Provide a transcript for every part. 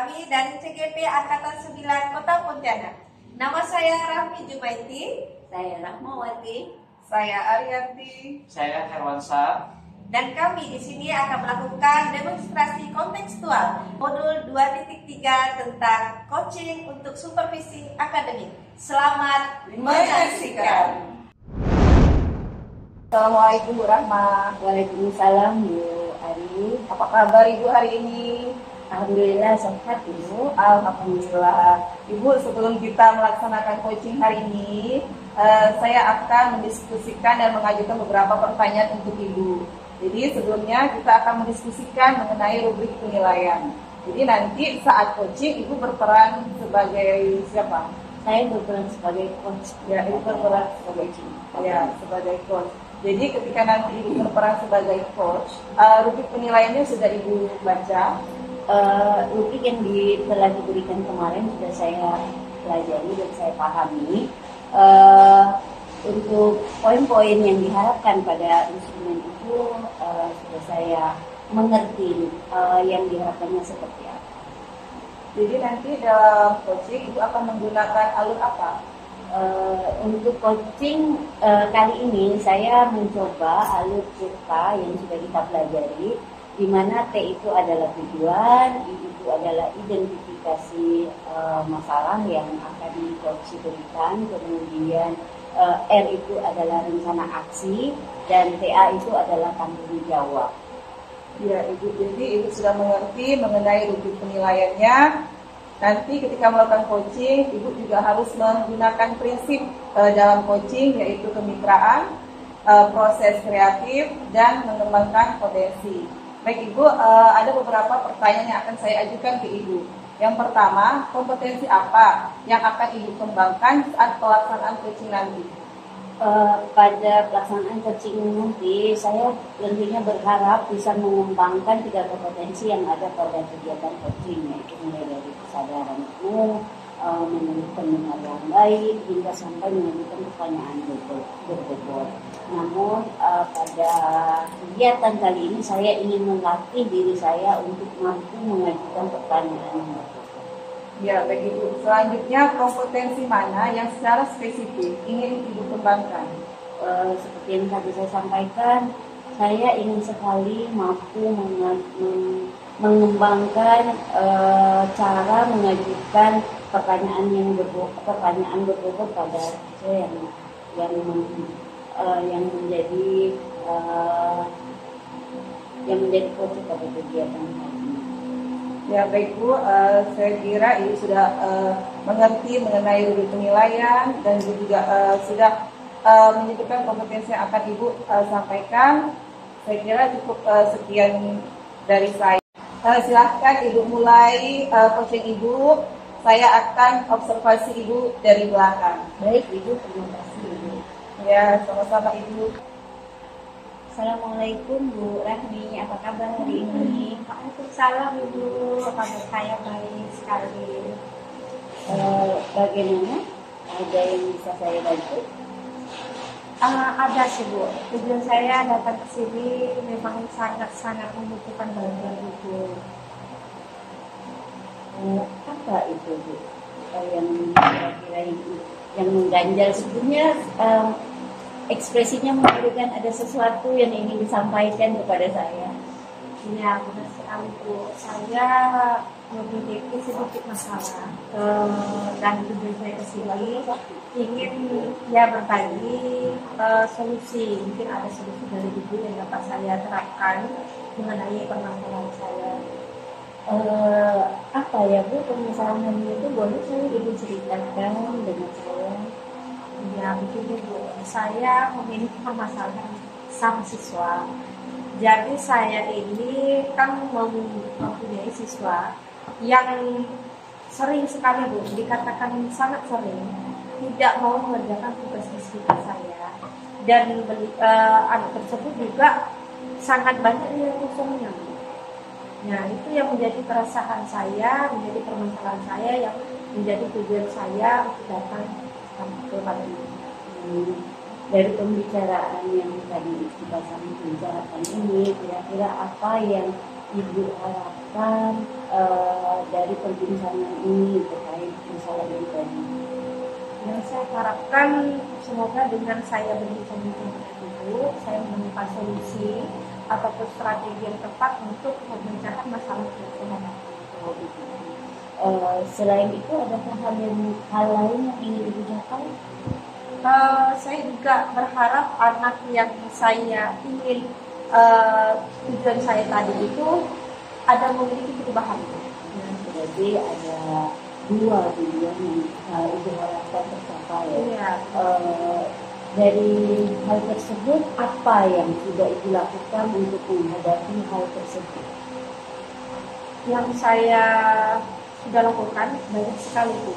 Kami dari CGP Angkatan 9 Kota Pontianak. Nama saya Rahmi Jumaiti. Saya Rahmawati. Saya Ariyanti. Saya Herwansa. Dan kami di sini akan melakukan demonstrasi kontekstual modul 2.3 tentang coaching untuk supervisi akademik. Selamat menyaksikan. Assalamualaikum Bu Rahma. Waalaikumsalam Bu Ari. Apa kabar Ibu hari ini? Alhamdulillah sehat Ibu. Alhamdulillah. Ibu, sebelum kita melaksanakan coaching hari ini, saya akan mendiskusikan dan mengajukan beberapa pertanyaan untuk Ibu. Jadi sebelumnya kita akan mendiskusikan mengenai rubrik penilaian. Jadi nanti saat coaching Ibu berperan sebagai siapa? Saya berperan sebagai coach. Ya, Ibu berperan sebagai coach. Ya, sebagai coach. Jadi ketika nanti Ibu berperan sebagai coach, rubrik penilaiannya sudah Ibu baca? Rubrik yang telah diberikan kemarin sudah saya pelajari dan saya pahami. Untuk poin-poin yang diharapkan pada instrumen itu sudah saya mengerti yang diharapkannya seperti apa. Jadi nanti dalam coaching Ibu akan menggunakan alur apa? Untuk coaching kali ini saya mencoba alur CURTA yang sudah kita pelajari, di mana T itu adalah tujuan, I itu adalah identifikasi masalah yang akan di-coach berikan, kemudian R itu adalah rencana aksi, dan TA itu adalah tanggung jawab. Ya Ibu, jadi Ibu sudah mengerti mengenai rubrik penilaiannya. Nanti ketika melakukan coaching, Ibu juga harus menggunakan prinsip dalam coaching, yaitu kemitraan, proses kreatif, dan mengembangkan potensi. Baik Ibu, ada beberapa pertanyaan yang akan saya ajukan ke Ibu. Yang pertama, kompetensi apa yang akan Ibu kembangkan saat pelaksanaan coaching nanti? Pada pelaksanaan coaching nanti, saya tentunya berharap bisa mengembangkan 3 kompetensi yang ada pada kegiatan coaching, yaitu mulai dari kesadaran umum, memiliki pendengar yang baik, hingga sampai mengajukan pertanyaan berbobot. Namun pada kegiatan kali ini saya ingin melatih diri saya untuk mampu mengajukan pertanyaan yang berbobot. Ya, baik Ibu. Selanjutnya, kompetensi mana yang secara spesifik ingin Ibu kembangkan? Seperti yang tadi saya sampaikan, saya ingin sekali mampu mengembangkan cara mengajukan pertanyaan berbobot pada saya yang menjadi coach pada kegiatan ini. Ya baik Bu, saya kira Ibu sudah mengerti mengenai rubrik penilaian dan juga sudah menyebutkan kompetensi yang akan Ibu sampaikan. Saya kira cukup sekian dari saya. Silahkan Ibu mulai coaching Ibu. Saya akan observasi Ibu dari belakang. Baik Ibu, terima kasih Ibu. Ya, sama-sama Ibu. Assalamualaikum Bu Rahmi, apa kabar hari ini? Waalaikumsalam Ibu, kabar saya baik sekali. Bagaimana? Ada yang bisa saya bantu? Ada sih Bu, tujuan saya datang ke sini memang sangat-sangat membutuhkan bantuan Ibu. Apa itu Bu? Yang kira-kira yang mengganjal sebetulnya ekspresinya menunjukkan ada sesuatu yang ingin disampaikan kepada saya. Ya, benar sekali Bu. Saya memiliki sedikit masalah dan tujuan saya ke sini ingin berbagi solusi. Mungkin ada solusi dari Ibu yang dapat saya terapkan mengenai permasalahan saya. Apa ya Bu permasalahannya itu, boleh saya Ibu ceritakan dengan saya? Ya begini Bu, saya memiliki permasalahan sama siswa. Jadi saya ini kan mempunyai siswa yang sering sekali Bu, dikatakan sangat sering tidak mau mengerjakan tugas fisika saya. Dan anak tersebut juga sangat banyak yang kosongnya. Nah itu yang menjadi keresahan saya, menjadi permasalahan saya, yang menjadi tujuan saya untuk datang kepada Ibu. Dari pembicaraan yang tadi kita bicarakan ini, kira-kira apa yang Ibu harapkan dari perbincangan ini terkait masalah ini tadi? Yang saya harapkan semoga dengan saya berbincang-bincang dengan Ibu, saya menemukan solusi ataupun strategi yang tepat untuk memecahkan masalah kesehatan. Selain itu adakah hal lain yang ingin Ibu capai? Saya juga berharap anak yang saya ingin tujuan saya tadi itu ada memiliki perubahan. Jadi ada dua tujuan yang Ibu harapkan tercapai. Iya. Dari hal tersebut apa yang sudah Ibu lakukan untuk menghadapi hal tersebut? Yang saya sudah lakukan banyak sekali Bu.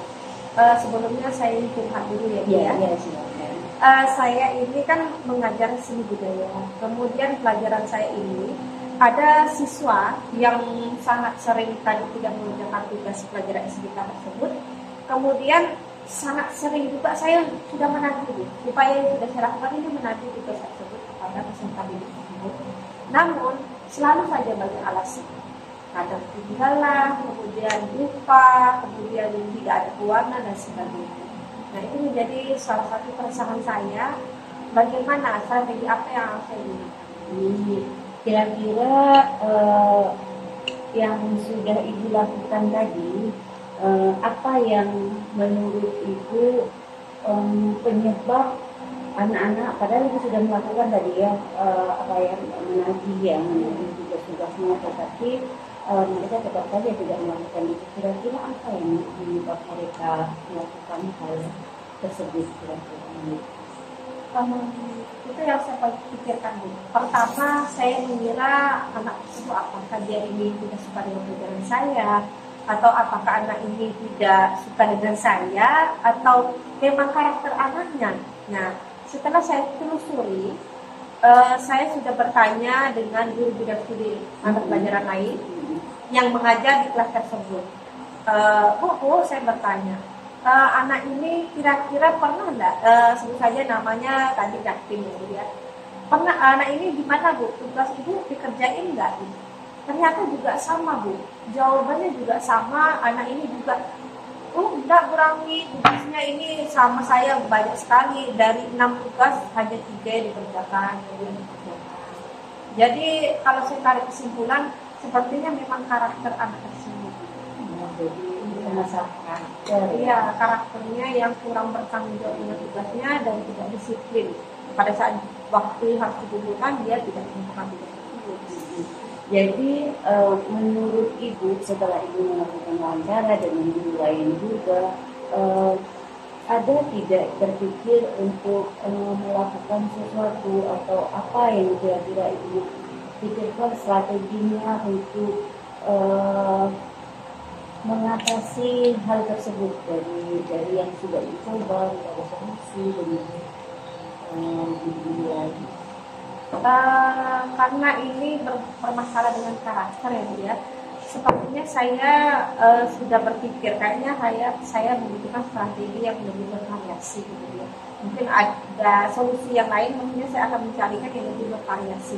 Sebelumnya saya curhat dulu ya Bu ya. Iya, silakan. Saya ini kan mengajar seni budaya. Kemudian pelajaran saya ini ada siswa yang sangat sering tadi tidak mengerjakan tugas pelajaran SBK tersebut. Kemudian sangat sering juga saya sudah menagih upaya yang sudah saya lakukan ini menagih tugas tersebut kepada peserta didik tersebut. Namun selalu saja banyak alasan. Kadang ketinggalan, kemudian lupa, kemudian tidak ada pewarna dan sebagainya. Nah itu menjadi salah satu keresahan saya. Bagaimana strategi apa yang harus saya gunakan? Kira-kira yang sudah Ibu lakukan tadi, apa yang menurut Ibu penyebab anak-anak, padahal Ibu sudah melakukan tadi ya, menagih tugas-tugasnya, tetapi mereka tetap saja tidak melakukan itu. Kira-kira apa yang menyebab mereka melakukan hal tersebut? Itu yang saya pikirkan Bu. Pertama saya mengira anak tersebut apakah dia ini tidak suka dengan pelajaran saya, atau apakah anak ini tidak suka dengan saya, atau memang karakter anaknya. Nah setelah saya telusuri, saya sudah bertanya dengan guru bidang studi anak pelajaran lain yang mengajar di kelas tersebut. Bu, saya bertanya, anak ini kira-kira pernah enggak, sebut saja namanya tadi Jaktim ya, pernah anak ini gimana Bu, tugas Ibu dikerjain enggak? Ternyata juga sama Bu, jawabannya juga sama, anak ini juga enggak kurangi tugasnya, ini sama saya banyak sekali, dari 6 tugas hanya 3 dikerjakan. Jadi kalau saya tarik kesimpulan, sepertinya memang karakter anak tersebut. Jadi masalah karakter. Iya, karakternya yang kurang bertanggung jawab dengan tugasnya dan tidak disiplin. Pada saat waktu harus dikumpulkan, dia tidak mengumpulkan tugas tersebut. Jadi menurut Ibu, setelah Ibu melakukan wawancara dengan guru lain juga, ada tidak berpikir untuk melakukan sesuatu atau apa yang kira-kira Ibu pikirkan strateginya untuk mengatasi hal tersebut dari yang sudah dicoba, tidak ada solusi dengan guru lain? Karena ini bermasalah dengan karakter ya Bu ya. Sepertinya saya sudah berpikir kayaknya saya membutuhkan strategi yang lebih bervariasi gitu ya. Mungkin ada solusi yang lain, mungkin saya akan mencarikan yang lebih bervariasi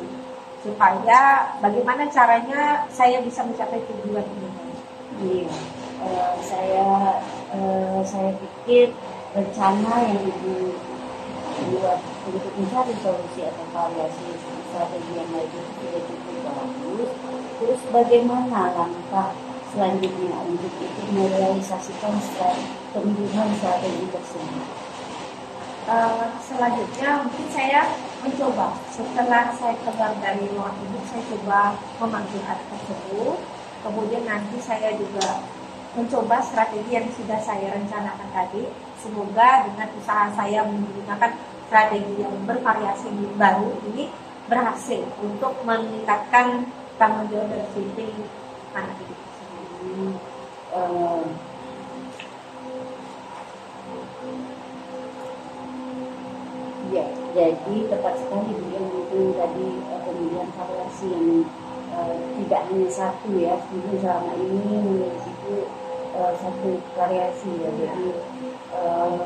supaya bagaimana caranya saya bisa mencapai tujuan ini. Iya, saya pikir rencana yang Ibu buat untuk mencari solusi atau variasi strategi yang lain sudah cukup bagus. Terus bagaimana langkah selanjutnya untuk itu merealisasikan pemilihan strategi tersebut? Selanjutnya mungkin saya mencoba setelah saya keluar dari ruang ibu, saya coba memanggil anak tersebut. Kemudian nanti saya juga mencoba strategi yang sudah saya rencanakan tadi. Semoga dengan usaha saya menggunakan strategi yang bervariasi baru ini berhasil untuk meningkatkan tanggung jawab dan disiplin anak didik tersebut. Ya, jadi tepat sekali yang itu tadi pemilihan variasi yang tidak hanya satu ya, mungkin selama ini menurut itu satu variasi ya. Jadi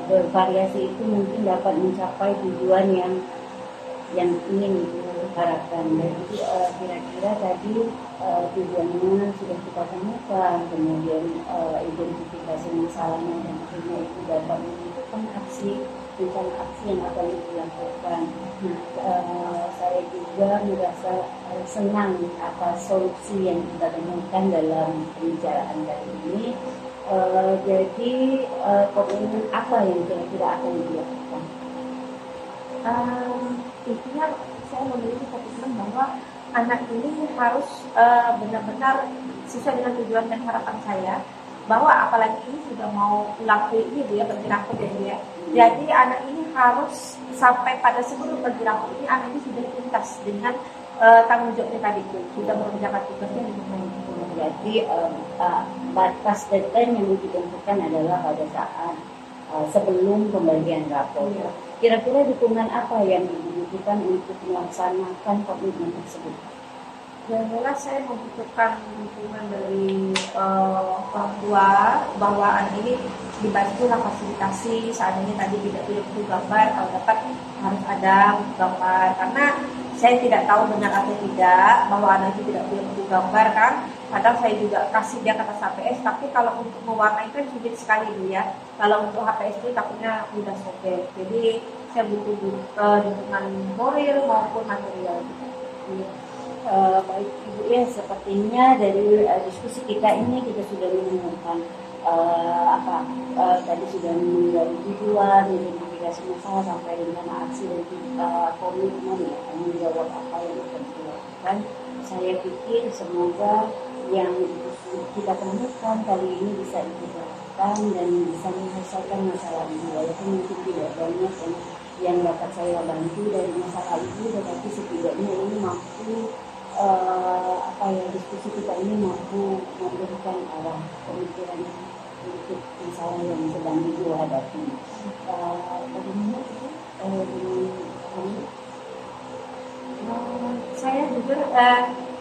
bervariasi itu mungkin dapat mencapai tujuan yang ingin harapkan. Jadi kira-kira tadi tujuannya sudah kita temukan, kemudian identifikasi masalahnya dan akhirnya itu dapat menentukan rencana aksi yang akan dilakukan. Nah, saya juga merasa senang atas solusi yang kita temukan dalam pembicaraan kali ini. Jadi komitmen apa yang kira-kira akan dilakukan? Intinya saya memiliki komitmen bahwa anak ini harus benar-benar sesuai dengan tujuan dan harapan saya, bahwa apalagi ini sudah mau ulang ini dia bergerak ya. Jadi anak ini harus sampai pada sebelum bergerak ini anak ini sudah tuntas dengan tanggung jawabnya tadi itu, sudah mengerjakan tugasnya dengan baik. Jadi batas deadline yang ditentukan adalah pada saat sebelum pembagian rapor. Ya. Kira-kira dukungan apa yang dibutuhkan untuk melaksanakan komitmen tersebut? Yang jelas saya membutuhkan dukungan dari orang tua bahwa anak ini dibantulah fasilitasi, seandainya tadi tidak perlu gambar, kalau dapat harus ada gambar, karena saya tidak tahu benar atau tidak bahwa anak itu tidak perlu gambar kan. Kadang saya juga kasih dia kertas HPS, tapi kalau untuk mewarnai kan sulit sekali Bu ya. Kalau untuk HPS itu takutnya mudah sobek. Jadi saya butuh dukungan moral maupun material. Baik Ibu ya, sepertinya dari diskusi kita ini kita sudah menemukan tadi sudah menggali tujuan, identifikasi masalah sampai rencana aksi dan komitmen ya, tanggung jawab apa yang akan dilakukan. Saya pikir semoga yang kita temukan kali ini bisa diterapkan dan bisa menyelesaikan masalah ini, walaupun mungkin tidak banyak yang dapat saya bantu dari masalah itu, tetapi setidaknya ini mampu diskusi kita ini mampu memberikan arah pemikiran untuk masalah yang sedang dihadapi. Bagaimana Saya jujur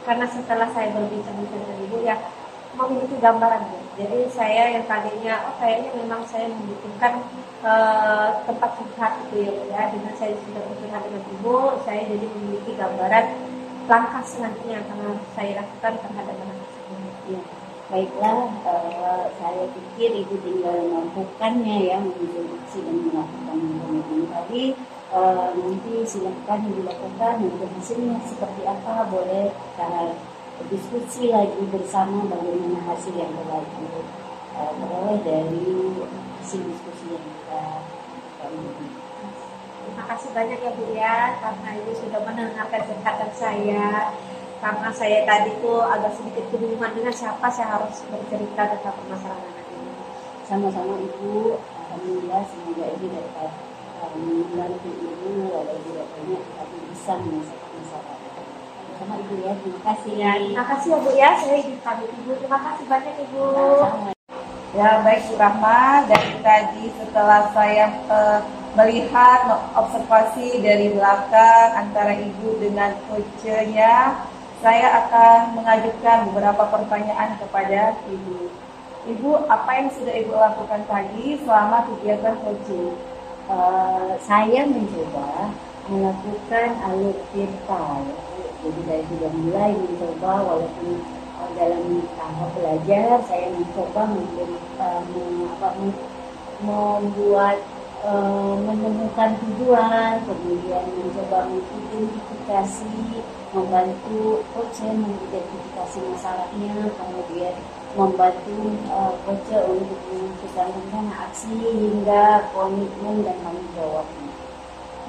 karena setelah saya berbincang-bincang dengan Ibu ya memiliki gambaran Bu. Jadi saya yang tadinya kayaknya memang saya membutuhkan tempat curhat gitu ya. Dengan saya sudah bercurhat dengan Ibu, saya jadi memiliki gambaran langkah selanjutnya yang akan saya lakukan terhadap anak tersebut. Ya, baiklah, saya pikir Ibu tinggal mampukannya ya menginstruksi dan melakukan komitmen tadi. Nanti silahkan dilakukan, nanti hasilnya seperti apa boleh kita diskusi lagi bersama bagaimana hasil yang terbaik itu beroleh dari hasil diskusi yang kita lakukan ini. Terima kasih banyak ya Bu ya, karena Ibu sudah mendengarkan curhatan saya. Karena saya tadi tuh agak sedikit kebingungan dengan siapa saya harus bercerita tentang permasalahan anak ini. Sama-sama Ibu, alhamdulillah semoga ini dapat membantu Ibu walau tidak banyak tapi bisa menyelesaikan masalah. Sama Ibu ya, terima kasih. Ya, terima kasih ya Bu ya, saya izin pamit Ibu. Terima kasih banyak Ibu. Sama-sama. Ya baik Bu Rahma, dari tadi setelah saya melihat observasi dari belakang antara Ibu dengan coachnya, saya akan mengajukan beberapa pertanyaan kepada Ibu. Ibu, apa yang sudah Ibu lakukan tadi selama kegiatan coaching? Saya mencoba melakukan alur virtual. Jadi saya sudah mulai mencoba walaupun dalam tahap belajar saya mencoba membuat menemukan tujuan, kemudian mencoba mengidentifikasi, membantu coach mengidentifikasi masalahnya, kemudian membantu coach untuk menentukan rencana aksi hingga komitmen dan tanggung jawabnya.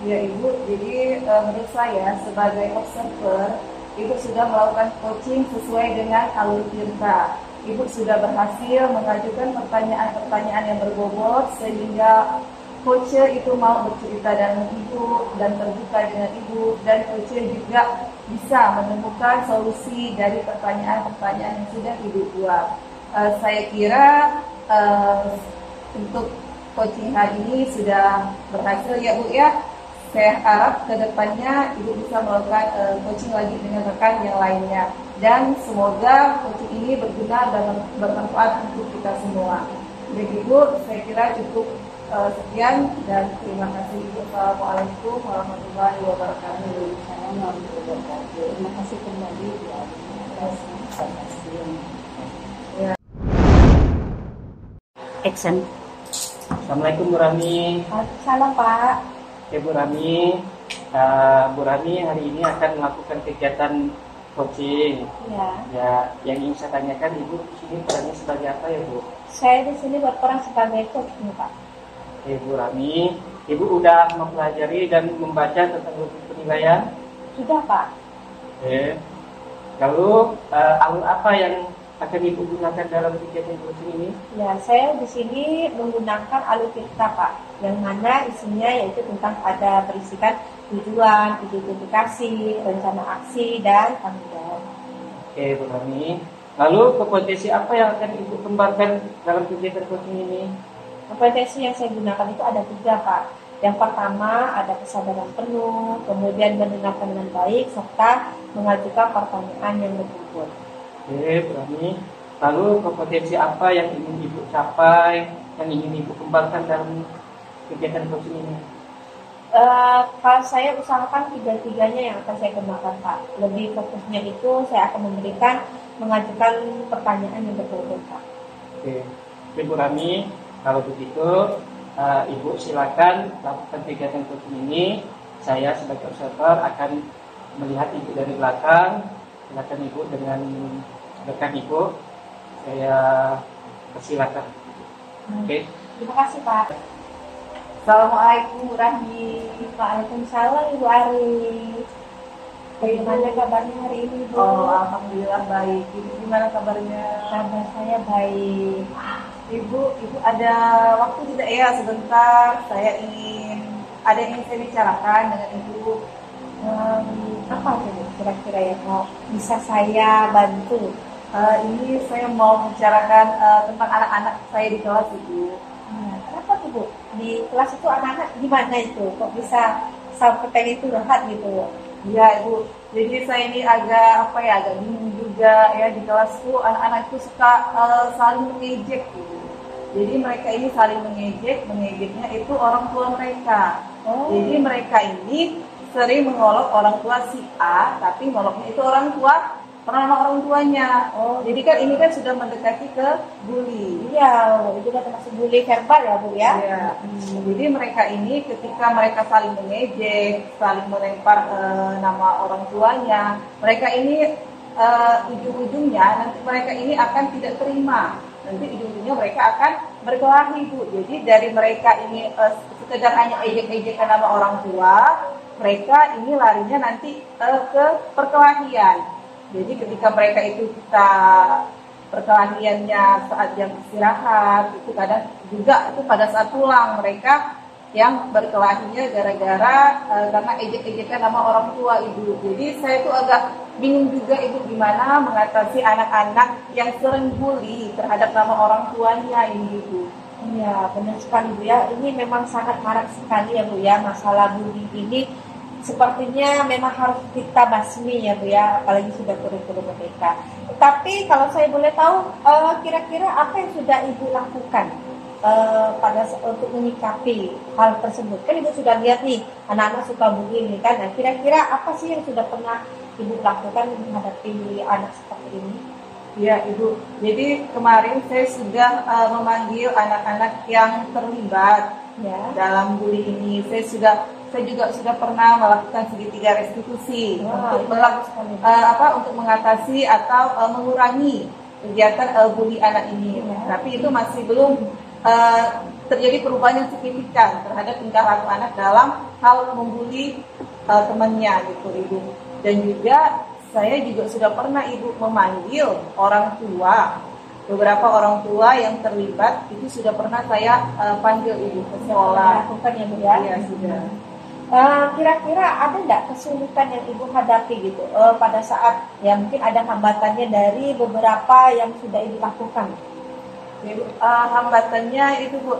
Ya Ibu, jadi menurut saya sebagai observer, Ibu sudah melakukan coaching sesuai dengan alur tirta. Ibu sudah berhasil mengajukan pertanyaan-pertanyaan yang berbobot sehingga coach itu mau bercerita dengan Ibu dan terbuka dengan Ibu, dan coach juga bisa menemukan solusi dari pertanyaan-pertanyaan yang sudah Ibu buat. Saya kira untuk coaching hari ini sudah berhasil ya Bu ya. Saya harap ke depannya Ibu bisa melakukan coaching lagi dengan rekan yang lainnya. Dan semoga coaching ini berguna dan bermanfaat untuk kita semua. Begitu, saya kira cukup Sekian dan terima kasih. Assalamualaikum warahmatullahi wabarakatuh. Terima kasih kembali ya. Action. Assalamualaikum Bu Rami. Salam Pak. Oke Bu Rami, Bu Rami hari ini akan melakukan kegiatan coaching. Ya. Ya, yang ingin saya tanyakan Ibu di sini perannya sebagai apa ya Bu? Saya di sini berperan sebagai coach nih Pak. Oke Bu Rami, Ibu udah mempelajari dan membaca tentang logik penilaian? Sudah Pak. Oke. Lalu alur apa yang akan Ibu gunakan dalam kegiatan coaching ini? Ya, saya di sini menggunakan alur-tirta Pak, yang mana isinya yaitu tentang ada berisikan tujuan, identifikasi, rencana aksi, dan tanggung jawab. Oke Bu Rami. Lalu kompetensi apa yang akan Ibu kembangkan dalam kegiatan coaching ini? Kompetensi yang saya gunakan itu ada 3 Pak. Yang pertama ada kesadaran penuh, kemudian mendengarkan dengan baik, serta mengajukan pertanyaan yang berbobot. Oke, berani. Lalu kompetensi apa yang ingin Ibu capai, yang ingin Ibu kembangkan dalam kegiatan coaching ini? Kalau saya usahakan 3-tiganya yang akan saya kembangkan Pak. Lebih fokusnya itu saya akan memberikan mengajukan pertanyaan yang berbobot Pak. Oke, Ibu Rami, kalau begitu Ibu silakan lakukan kegiatan coaching ini. Saya sebagai observer akan melihat Ibu dari belakang. Silakan Ibu dengan rekan Ibu. Saya persilakan. Oke. Terima kasih Pak. Assalamualaikum Bu Rahmi. Waalaikumsalam Ibu Ari. Bagaimana kabarnya hari ini Bu? Oh, alhamdulillah baik. Ibu gimana kabarnya? Kabar saya baik. Ibu ada waktu tidak ya sebentar? Saya ada yang ingin saya bicarakan dengan Ibu. Apa tuh kira-kira yang mau bisa saya bantu? Ini saya mau bicarakan tentang anak-anak saya di kelas Ibu. Kenapa tuh Bu? Di kelas itu anak-anak gimana itu? Kok bisa sampai itu rehat gitu? Iya Ibu. Jadi saya ini agak bingung juga ya, di kelasku anak-anak itu suka saling mengejek gitu. Jadi mereka ini saling mengejeknya itu orang tua mereka. Jadi mereka ini sering mengolok orang tua si A, tapi ngoloknya itu orang tuanya. Jadi kan ini kan sudah mendekati ke bully. Iya, itu kan termasuk bully verbal ya Bu ya. Iya. Jadi mereka ini ketika mereka saling mengejek, saling melempar nama orang tuanya, mereka ini ujung-ujungnya nanti mereka ini akan tidak terima. Nanti ujung-ujungnya mereka akan berkelahi Bu. Jadi dari mereka ini sekedar hanya ejek-ejekan nama orang tua, mereka ini larinya nanti ke perkelahian. Jadi ketika mereka itu kita perkelahiannya saat jam istirahat, itu kadang juga itu pada saat pulang mereka yang berkelahinya gara-gara karena ejek-ejekan nama orang tua Ibu. Jadi saya tuh agak bingung juga Ibu gimana mengatasi anak-anak yang sering bully terhadap nama orang tuanya ini Ibu. Iya, benar sekali Bu ya. Ini memang sangat marak sekali ya Bu ya, masalah bullying ini. Sepertinya memang harus kita basmi ya Bu ya, apalagi sudah kurikulum merdeka. Tapi kalau saya boleh tahu, kira-kira apa yang sudah Ibu lakukan untuk menyikapi hal tersebut? Kan Ibu sudah lihat nih, anak-anak suka bullying kan. Nah, kira-kira apa sih yang sudah pernah Ibu lakukan menghadapi anak seperti ini? Ya Ibu, jadi kemarin saya sudah memanggil anak-anak yang terlibat ya dalam bully ini. Saya juga sudah pernah melakukan segitiga restitusi untuk mengatasi atau mengurangi kegiatan bully anak ini. Tapi itu masih belum terjadi perubahan yang signifikan terhadap tingkah laku anak dalam hal membuli temannya gitu Ibu. Dan juga saya juga sudah pernah Ibu memanggil orang tua. Beberapa orang tua yang terlibat itu sudah pernah saya panggil Ibu ke sekolah. Lakukan ya Bu ya? Iya sudah. Kira-kira ada nggak kesulitan yang Ibu hadapi gitu pada saat ya mungkin ada hambatannya dari beberapa yang sudah Ibu lakukan? Hambatannya itu Bu,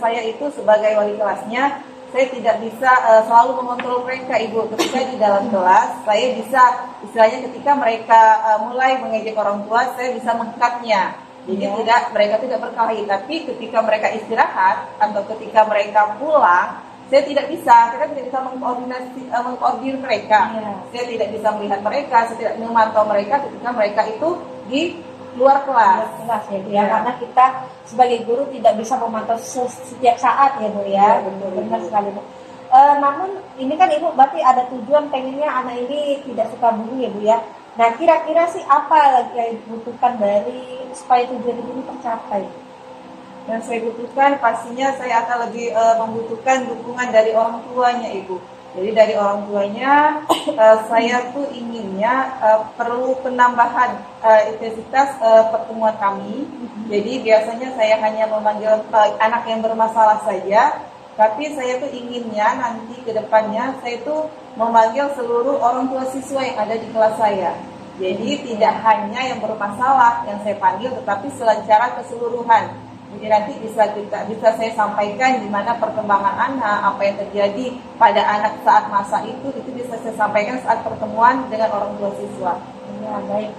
saya itu sebagai wali kelasnya saya tidak bisa selalu mengontrol mereka Ibu. Ketika di dalam kelas saya bisa istilahnya ketika mereka mulai mengejek orang tua saya bisa mengkatnya. Jadi mereka tidak berkelahi, tapi ketika mereka istirahat atau ketika mereka pulang, saya tidak bisa mengkoordinir mereka. Saya tidak bisa melihat mereka, saya tidak memantau mereka ketika mereka itu di luar kelas. Ya, karena kita sebagai guru tidak bisa memantau setiap saat ya Bu ya. Benar sekali Bu. Namun ini kan Ibu berarti ada tujuan pengennya anak ini tidak suka bully ya Bu ya. Nah kira-kira sih apa lagi yang dibutuhkan dari supaya tujuan ini tercapai? Dan saya butuhkan, pastinya saya akan lebih membutuhkan dukungan dari orang tuanya Ibu. Jadi dari orang tuanya saya tuh inginnya perlu penambahan intensitas pertemuan kami. Jadi biasanya saya hanya memanggil anak yang bermasalah saja, tapi saya tuh inginnya nanti ke depannya saya tuh memanggil seluruh orang tua siswa yang ada di kelas saya. Jadi tidak hanya yang bermasalah yang saya panggil, tetapi secara keseluruhan. Jadi nanti bisa saya sampaikan di mana perkembangan anak, apa yang terjadi pada anak saat masa itu bisa saya sampaikan saat pertemuan dengan orang tua siswa. Ya, baik.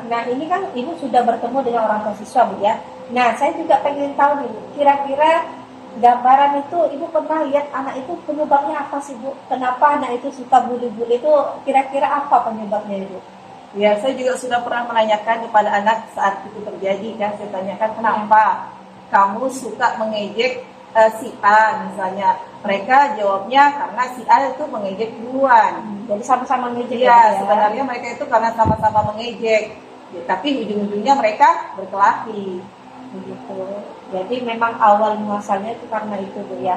Nah ini kan Ibu sudah bertemu dengan orang tua siswa Bu ya. Nah saya juga pengen tahu nih, kira-kira gambaran itu Ibu pernah lihat anak itu penyebabnya apa sih Bu? Kenapa anak itu suka bully-bully itu? Kira-kira apa penyebabnya Ibu? Ya, saya juga sudah pernah menanyakan kepada anak saat itu terjadi kan. Saya tanyakan kenapa kamu suka mengejek si A misalnya. Mereka jawabnya karena si A itu mengejek duluan. Jadi sama-sama mengejek ya. Sebenarnya mereka itu karena sama-sama mengejek. Ya, tapi ujung-ujungnya mereka berkelahi. Begitu. Jadi memang awal muasalnya itu karena itu Bu ya.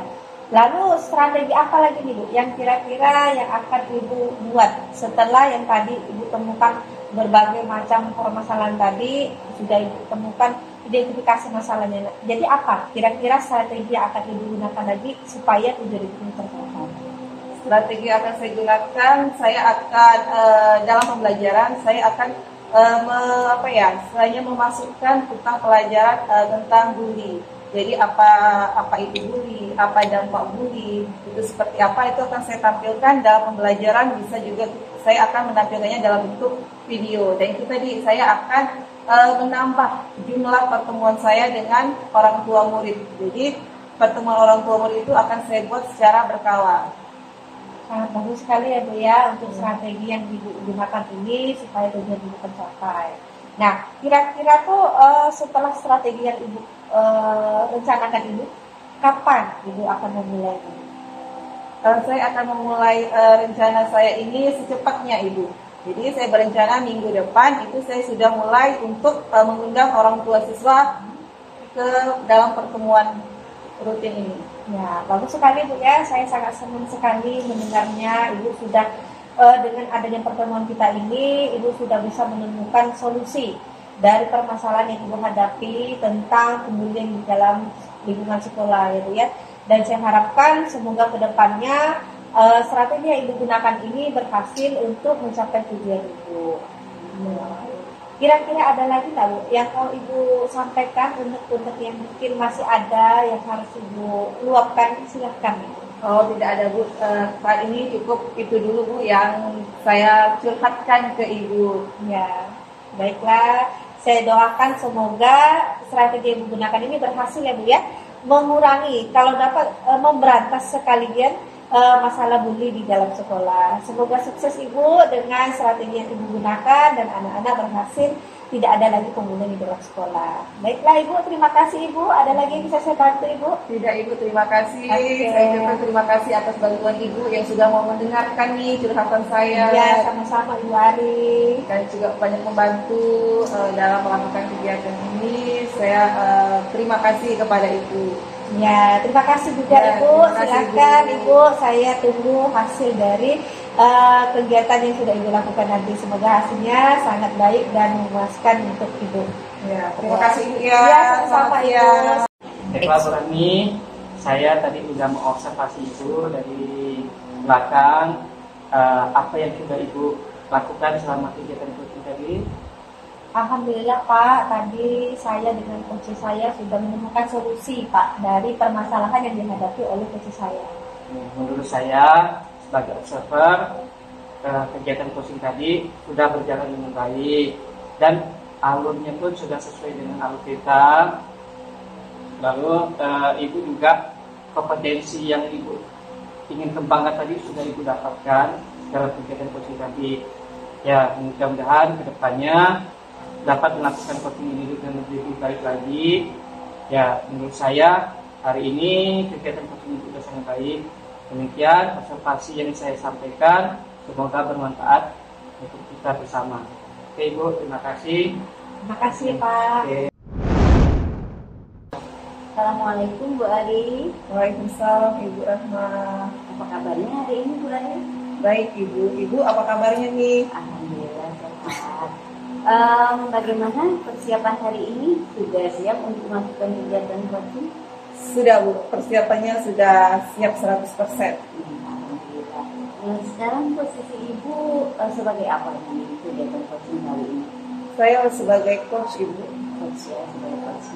Lalu strategi apa lagi nih Bu yang kira-kira yang akan Ibu buat setelah yang tadi Ibu temukan berbagai macam permasalahan tadi, sudah Ibu temukan identifikasi masalahnya. Jadi apa kira-kira strategi yang akan Ibu gunakan lagi supaya tujuan itu tercapai? Strategi yang akan saya gunakan, saya akan dalam pembelajaran saya akan saya memasukkan tentang pelajaran tentang bully. Jadi apa itu bully, apa dampak bully, itu seperti apa, itu akan saya tampilkan dalam pembelajaran. Bisa juga saya akan menampilkannya dalam bentuk video. Dan itu tadi saya akan menambah jumlah pertemuan saya dengan orang tua murid. Jadi pertemuan orang tua murid itu akan saya buat secara berkala. Sangat bagus sekali ya Bu ya untuk strategi yang digunakan ini supaya tujuan Ibu tercapai. Nah kira-kira tuh setelah strategi yang Ibu rencanakan Ibu, kapan Ibu akan memulainya? Saya akan memulai rencana saya ini secepatnya Ibu. Jadi saya berencana minggu depan itu saya sudah mulai untuk mengundang orang tua siswa ke dalam pertemuan rutin ini. Ya, bagus sekali Bu ya. Saya sangat senang sekali mendengarnya. Ibu sudah dengan adanya pertemuan kita ini, Ibu sudah bisa menemukan solusi dari permasalahan yang Ibu hadapi tentang pembulian di dalam lingkungan sekolah ya Bu ya. Dan saya harapkan semoga kedepannya strategi yang Ibu gunakan ini berhasil untuk mencapai tujuan Ibu. Kira-kira ada lagi nggak Bu yang mau Ibu sampaikan untuk yang mungkin masih ada yang harus Ibu luapkan? Silahkan. Oh tidak ada Bu, saat ini cukup itu dulu Bu yang saya curhatkan ke Ibu. Ya, baiklah. Saya doakan semoga strategi yang Ibu gunakan ini berhasil ya Bu ya, mengurangi kalau dapat memberantas sekalian masalah bully di dalam sekolah. Semoga sukses Ibu dengan strategi yang Ibu gunakan dan anak-anak berhasil, tidak ada lagi pembulian di dalam sekolah. Baiklah Ibu, terima kasih Ibu. Ada lagi yang bisa saya bantu Ibu? Tidak Ibu, terima kasih. Saya ucapkan terima kasih atas bantuan Ibu yang sudah mau mendengarkan nih curhatan saya. Ya, sama-sama Ibu Ari. Dan juga banyak membantu dalam melakukan kegiatan ini. Saya terima kasih kepada Ibu. Ya, terima kasih juga ya, Ibu. Silakan Ibu, saya tunggu hasil dari kegiatan yang sudah Ibu lakukan nanti. Semoga hasilnya sangat baik dan memuaskan untuk Ibu. Ya, terima kasih Ibu ya. Ya, sama-sama Ibu. Baiklah Bu Rani, saya tadi sudah mengobservasi Ibu dari belakang apa yang sudah Ibu lakukan selama kegiatan coaching tadi. Alhamdulillah Pak, tadi saya dengan coach saya sudah menemukan solusi Pak dari permasalahan yang dihadapi oleh coach saya. Menurut saya sebagai observer kegiatan coaching tadi sudah berjalan dengan baik, dan alurnya pun sudah sesuai dengan alur kita. Lalu ibu juga kompetensi yang ibu ingin kembangkan tadi sudah ibu dapatkan dalam kegiatan coaching tadi. Ya, mudah-mudahan kedepannya dapat melakukan coaching ini dengan lebih baik lagi. Ya, menurut saya hari ini kegiatan coaching itu sudah sangat baik. Demikian observasi yang saya sampaikan, semoga bermanfaat untuk kita bersama. Oke Ibu, terima kasih. Terima kasih Pak. Oke. Assalamualaikum Bu Ari. Waalaikumsalam Ibu Rahma. Apa kabarnya hari ini Bu Ari? Baik Ibu. Ibu apa kabarnya nih? Alhamdulillah sehat. Bagaimana persiapan hari ini? Sudah siap untuk melakukan kegiatan coaching? Sudah Bu, persiapannya sudah siap 100%. Alhamdulillah. Sekarang posisi Ibu sebagai apa di kegiatan coaching kali ini? Saya sebagai coach Ibu. Coach ya, sebagai coach.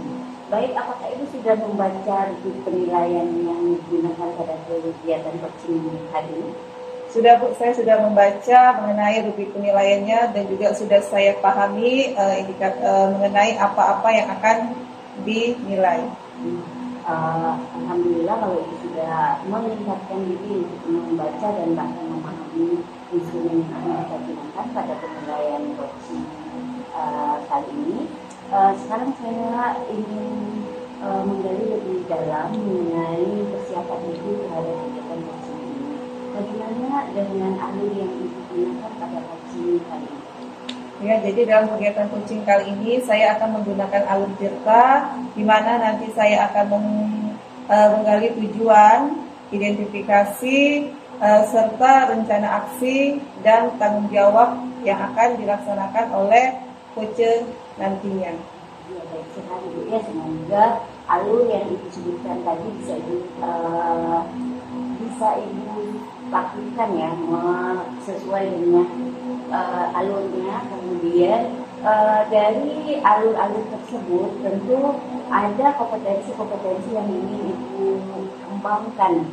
Baik, apakah Ibu sudah membaca buku penilaian yang digunakan pada kegiatan coaching hari ini? Sudah Bu, saya sudah membaca mengenai rubrik penilaiannya dan juga sudah saya pahami mengenai apa-apa yang akan dinilai. Alhamdulillah kalau Ibu sudah meningkatkan diri untuk membaca dan bahkan memahami instrumen yang akan kita gunakan pada penilaian coaching kali ini. Sekarang saya ingin menggali lebih dalam mengenai persiapan Ibu terhadap kegiatan coaching ini. Bagaimana dengan alur yang Ibu gunakan pada coaching kali ini? Ya, jadi dalam kegiatan coaching kali ini saya akan menggunakan alur Tirta, di mana nanti saya akan menggali tujuan, identifikasi, serta rencana aksi dan tanggung jawab yang akan dilaksanakan oleh coach nantinya. Ya, baik sekali Bu. Ya, semoga alur yang Ibu sebutkan tadi bisa Ibu lakukan ya, sesuai dengan alurnya. Kemudian dari alur-alur tersebut tentu ada kompetensi-kompetensi yang ingin Ibu kembangkan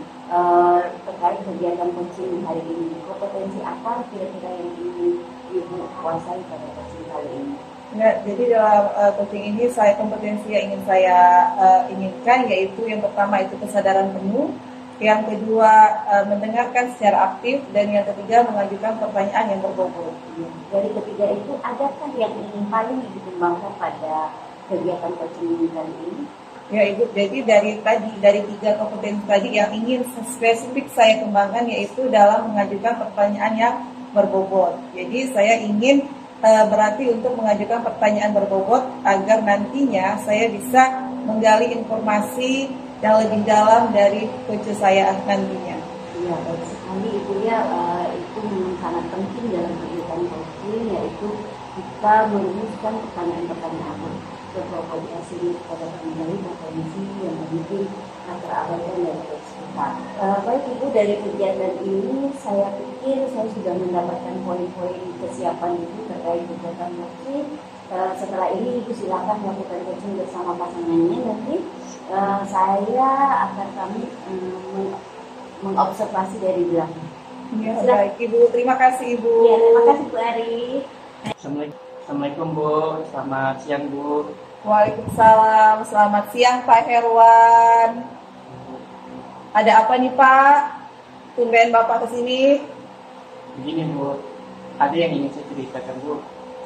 terkait kegiatan coaching hari ini. Kompetensi apa kira-kira yang ingin Ibu kuasai pada coaching kali ini? Ya, jadi dalam coaching ini kompetensi yang ingin saya inginkan yaitu yang pertama itu kesadaran penuh, yang kedua mendengarkan secara aktif, dan yang ketiga mengajukan pertanyaan yang berbobot. Dari ketiga itu, adakah yang ingin paling dikembangkan pada kegiatan coaching kali ini? Ya Ibu, jadi dari tiga kompetensi tadi yang ingin spesifik saya kembangkan yaitu dalam mengajukan pertanyaan yang berbobot. Jadi saya ingin berarti untuk mengajukan pertanyaan berbobot agar nantinya saya bisa menggali informasi yang lebih dalam dari coach saya nantinya. Iya, baik sekali Ibu ya, itu memang sangat penting dalam kegiatan coaching, yaitu kita merumuskan pertanyaan-pertanyaan berkomunikasi kepada pengendali potensi yang mungkin terabaikan dari coach kita. Baik Ibu, dari kegiatan ini saya pikir saya sudah mendapatkan poin-poin kesiapan Ibu terkait kegiatan coaching. Setelah ini Ibu silakan melakukan coaching bersama pasangannya. Nanti saya akan mengobservasi dari belakang. Ya, baik Ibu, terima kasih Ibu. Ya, terima kasih Bu Ari. Assalamualaikum Bu, selamat siang Bu. Waalaikumsalam, selamat siang Pak Herwan. Ada apa nih Pak? Tumben Bapak kesini. Begini Bu, ada yang ingin saya ceritakan Bu.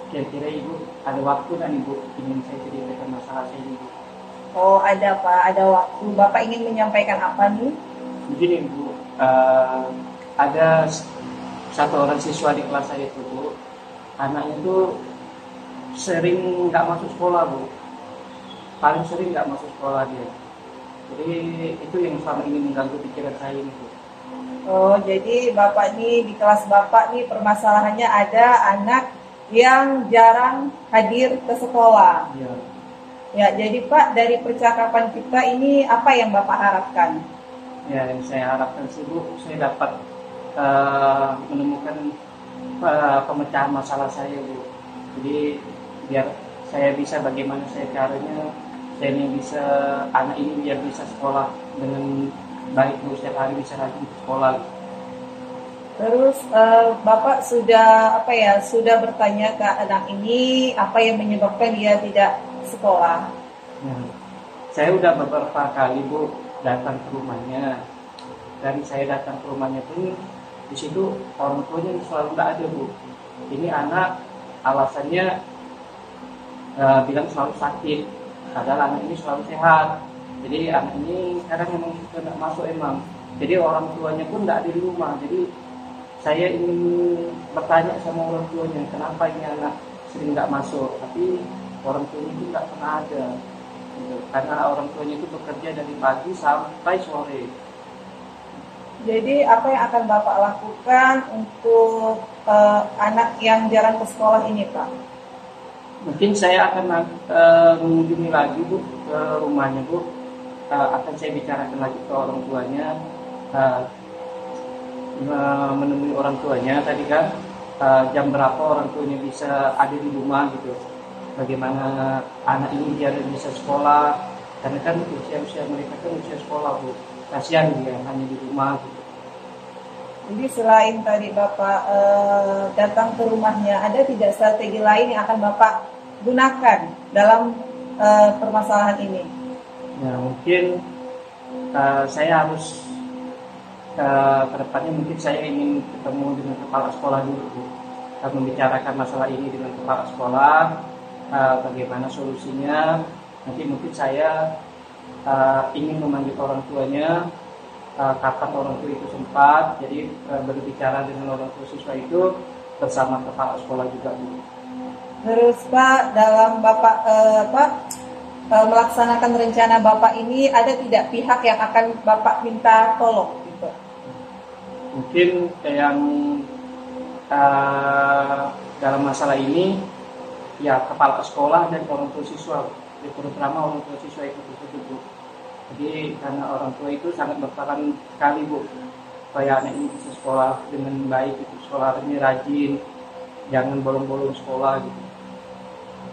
Kira-kira Ibu ada waktu dan Ibu ingin saya ceritakan masalah saya ini Bu. Oh ada Pak, ada waktu. Bapak ingin menyampaikan apa nih? Begini Bu, ada satu orang siswa di kelas saya itu Bu, anaknya itu sering nggak masuk sekolah Bu, paling sering nggak masuk sekolah dia. Jadi itu yang selama ini mengganggu pikiran saya ini Bu. Oh jadi Bapak nih di kelas Bapak nih permasalahannya ada anak yang jarang hadir ke sekolah. Iya. Ya jadi Pak, dari percakapan kita ini apa yang Bapak harapkan? Ya, yang saya harapkan sih Bu, saya dapat menemukan pemecahan masalah saya Bu. Jadi biar saya bisa bagaimana saya caranya saya ini bisa, anak ini biar bisa sekolah dengan baik Bu, setiap hari bisa rajin ke sekolah. Terus Bapak sudah sudah bertanya ke anak ini apa yang menyebabkan dia tidak sekolah? Nah, saya udah beberapa kali Bu datang ke rumahnya. Dari saya datang ke rumahnya pun di situ orang tuanya selalu nggak ada Bu. Ini anak alasannya bilang selalu sakit, padahal anak ini selalu sehat. Jadi anak ini sekarang memang sudah nggak masuk emang. Jadi orang tuanya pun nggak ada di rumah. Jadi saya ingin bertanya sama orang tuanya, kenapa ini anak sering nggak masuk, tapi orang tuanya itu nggak pernah ada, gitu. Karena orang tuanya itu bekerja dari pagi sampai sore. Jadi apa yang akan Bapak lakukan untuk anak yang jarang ke sekolah ini, Pak? Mungkin saya akan mengunjungi lagi Bu ke rumahnya Bu, akan saya bicarakan lagi ke orang tuanya, menemui orang tuanya tadi kan, jam berapa orang tuanya bisa ada di rumah gitu, bagaimana anak ini biar bisa sekolah, karena kan usia mereka kan usia sekolah Bu, kasihan dia hanya di rumah gitu. Jadi selain tadi Bapak datang ke rumahnya, ada tidak strategi lain yang akan Bapak gunakan dalam permasalahan ini? Ya mungkin saya harus kedepannya mungkin saya ingin ketemu dengan kepala sekolah dulu Bu, membicarakan masalah ini dengan kepala sekolah, bagaimana solusinya. Nanti mungkin saya ingin memanggil orang tuanya, kapan orang tua itu sempat, jadi berbicara dengan orang tua siswa itu bersama kepala sekolah juga Bu. Terus Pak, dalam Bapak melaksanakan rencana Bapak ini, ada tidak pihak yang akan Bapak minta tolong? Mungkin yang dalam masalah ini ya kepala sekolah dan orang tua siswa, terutama orang tua siswa itu tersebut Bu. Jadi karena orang tua itu sangat berperan sekali Bu, supaya anak ini bisa sekolah dengan baik, gitu. Sekolahnya rajin, jangan bolong-bolong sekolah gitu.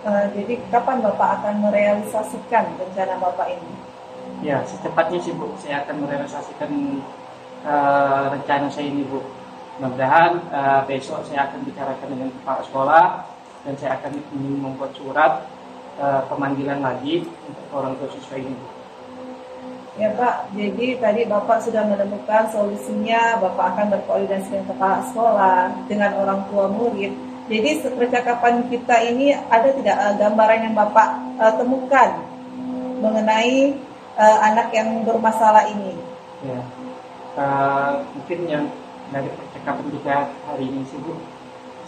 Jadi kapan Bapak akan merealisasikan rencana Bapak ini? Ya secepatnya sih Bu, saya akan merealisasikan rencana saya ini Bu. Mudah-mudahan besok saya akan bicarakan dengan kepala sekolah dan saya akan membuat surat pemanggilan lagi untuk orang tua siswa ini Bu. Ya Pak, jadi tadi Bapak sudah menemukan solusinya, Bapak akan berkoordinasi dengan kepala sekolah, dengan orang tua murid. Jadi percakapan kita ini ada tidak gambaran yang Bapak temukan mengenai anak yang bermasalah ini? Ya, mungkin yang dari percakapan kita hari ini sih Bu,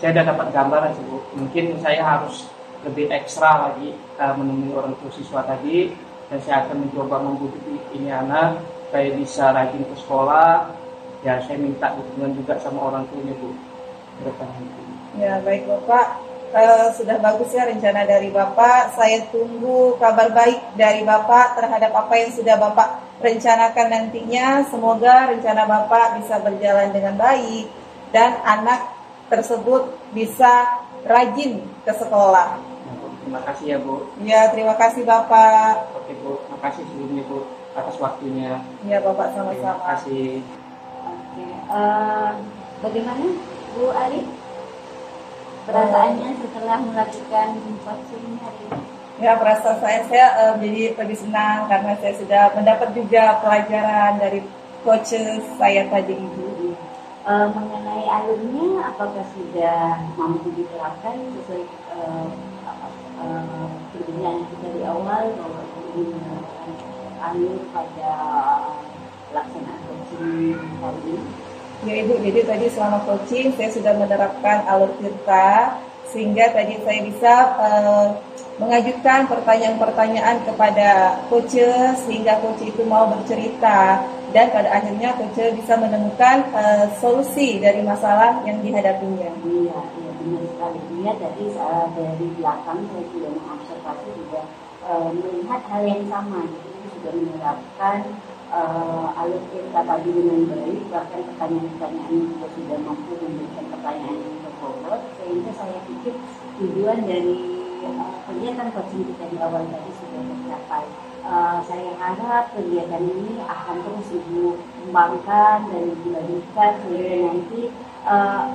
saya sudah dapat gambaran sih Bu. Mungkin saya harus lebih ekstra lagi menemui orang tua siswa tadi, dan saya akan mencoba membujuk ini anak supaya bisa rajin ke sekolah. Ya saya minta dukungan juga sama orang tuanya Bu. Ya baik Bapak, sudah bagus ya rencana dari Bapak. Saya tunggu kabar baik dari Bapak terhadap apa yang sudah Bapak rencanakan nantinya. Semoga rencana Bapak bisa berjalan dengan baik dan anak tersebut bisa rajin ke sekolah. Terima kasih ya Bu. Ya terima kasih Bapak. Oke Bu, terima kasih sebelumnya Bu atas waktunya. Ya Bapak sama-sama. Terima kasih. Oke, bagaimana Bu Ari perasaannya setelah melakukan coaching hari ini? Ya perasaan saya jadi lebih senang karena saya sudah mendapat juga pelajaran dari coach saya tadi Ibu. Mengenai alurnya, apakah sudah mampu diterapkan sesuai perbincangan kita di awal bahwa ini menerapkan alur pada pelaksanaan coaching hari ini? Ya Ibu, jadi tadi selama coaching saya sudah menerapkan alur Tirta sehingga tadi saya bisa mengajukan pertanyaan-pertanyaan kepada coach sehingga coach itu mau bercerita dan pada akhirnya coach bisa menemukan solusi dari masalah yang dihadapinya. Iya, benar sekali. Iya, tadi dari belakang saya sudah mengobservasi juga melihat hal yang sama. Jadi sudah menerapkan alur Tirta tadi dengan baik, bahkan pertanyaan-pertanyaan juga sudah mampu memberikan pertanyaan yang berbobot, sehingga saya pikir tujuan dari kegiatan coaching kita di awal tadi sudah tercapai. Saya harap kegiatan ini akan terus Ibu kembangkan dan dilanjutkan sehingga nanti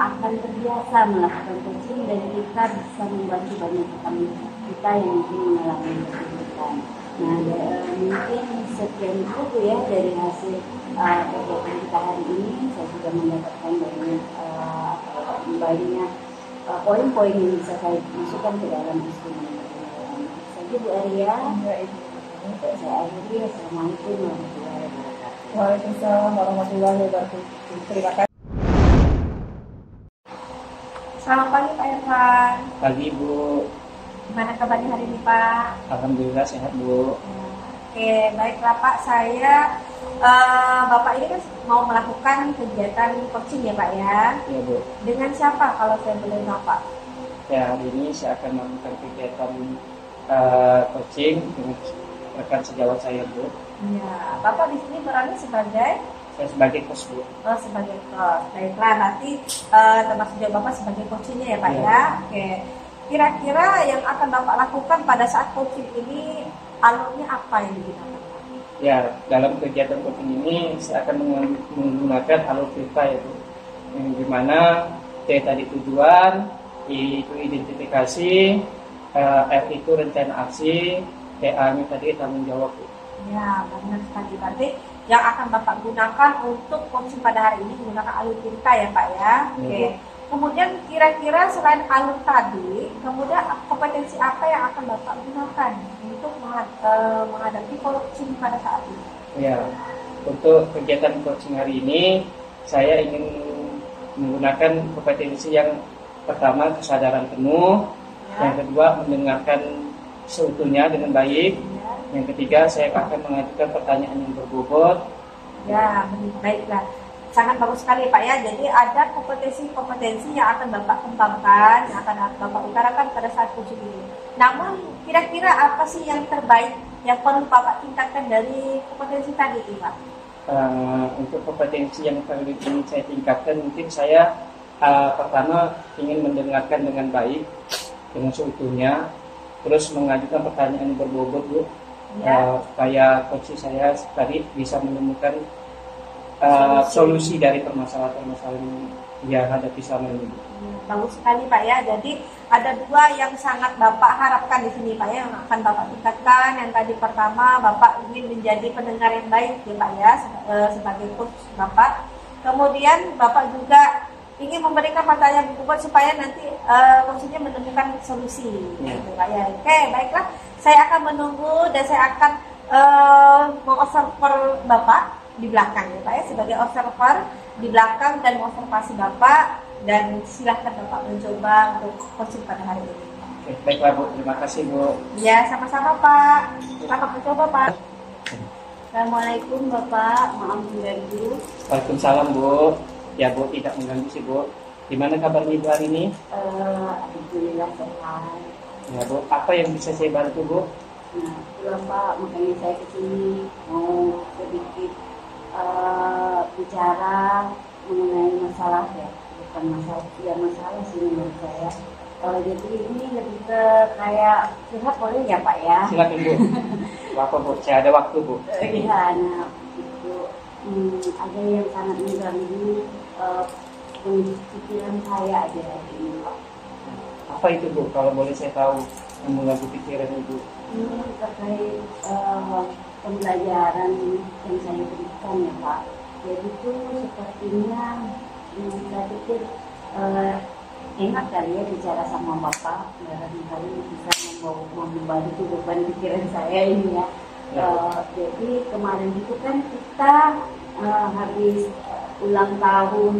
akan terbiasa melakukan coaching dan kita bisa membantu banyak teman kita yang mungkin mengalami kesulitan. Nah, mungkin sekian dulu ya dari hasil kegiatan kita hari ini. Saya sudah mendapatkan banyak poin-poin yang bisa saya masukkan ke dalam instrumen. Jadi Bu Arya, saya akhiri. Assalamualaikum warahmatullahi wabarakatuh. Waalaikumsalam warahmatullahi wabarakatuh. Terima kasih. Selamat pagi Pak Irfan. Pagi Bu. Gimana kabarnya hari ini Pak? Alhamdulillah sehat Bu. Oke, baiklah Pak. Saya Bapak ini kan mau melakukan kegiatan coaching ya Pak ya? Ya Bu. Dengan siapa kalau saya boleh tahu Pak? Ya, hari ini saya akan melakukan kegiatan coaching dengan rekan sejawat saya Bu. Ya, Bapak di sini berani sebagai Saya sebagai coach Bu. sebagai coach. Baiklah, nanti termasuk juga Bapak sebagai coachnya ya Pak Ya. ya? Oke. Kira-kira yang akan Bapak lakukan pada saat coaching ini alurnya apa yang digunakan? Ya, dalam kegiatan coaching ini saya akan menggunakan alur cerita ya Bu. Yang dimana T tadi tujuan, I itu identifikasi, R itu rencana aksi, TA-nya tadi tanggung jawab Bu. Ya, benar sekali. Berarti yang akan Bapak gunakan untuk coaching pada hari ini menggunakan alur cerita ya Pak ya? Oke. Kemudian kira-kira selain alur tadi, kemudian kompetensi apa yang akan Bapak gunakan untuk menghadapi coaching pada saat ini? Ya, untuk kegiatan coaching hari ini saya ingin menggunakan kompetensi yang pertama kesadaran penuh, yang kedua mendengarkan seutuhnya dengan baik, yang ketiga saya akan mengajukan pertanyaan yang berbobot. Ya, baiklah. Sangat bagus sekali Pak ya. Jadi ada kompetensi-kompetensi yang akan Bapak kembangkan, yang akan Bapak utarakan pada saat coaching ini. Namun kira-kira apa sih yang terbaik yang perlu Bapak tingkatkan dari kompetensi tadi itu Pak? Untuk kompetensi yang perlu ini saya tingkatkan, mungkin saya pertama ingin mendengarkan dengan baik, dengan seutuhnya, terus mengajukan pertanyaan yang berbobot Bu, supaya coach saya tadi bisa menemukan solusi dari permasalahan-permasalahan yang hadapi selama ini. Bagus sekali Pak ya. Jadi ada dua yang sangat Bapak harapkan di sini Pak ya, yang akan Bapak tingkatkan. Yang tadi pertama Bapak ingin menjadi pendengar yang baik ya Pak ya, sebagai coach Bapak. Kemudian Bapak juga ingin memberikan pertanyaan berbobot supaya nanti coachnya menemukan solusi gitu Pak ya. Oke, baiklah. Saya akan menunggu dan saya akan mengobserver Bapak di belakang ya Pak ya, sebagai observer di belakang dan mengobservasi Bapak, dan silahkan Bapak mencoba untuk coaching pada hari ini. Oke, baiklah Bu, terima kasih Bu. Ya, sama-sama Pak. Selamat mencoba Pak. Assalamualaikum Bapak, maaf mengganggu. Waalaikumsalam Bu. Ya Bu, tidak mengganggu sih Bu. Gimana kabarnya Ibu hari ini? Alhamdulillah sehat. Ya Bu, apa yang bisa saya bantu Bu? Nah, itulah Pak, makanya saya kesini mau sedikit bicara mengenai masalah ya, bukan masalah sih menurut saya. Jadi ini lebih ke kayak curhat boleh ya Pak ya? Silakan Bu. Apa Bu? Saya ada waktu Bu. Iya, nah itu ada yang sangat mengganggu pikiran saya aja hari ini Pak. Apa itu Bu? Kalau boleh saya tahu yang mengganggu pikiran Ibu. Ini terkait pembelajaran yang saya berikan ya Pak. Jadi itu sepertinya saya pikir enak kali ya bicara sama Bapak, barangkali bisa membantu beban pikiran saya ini ya. Jadi kemarin itu kan kita habis ulang tahun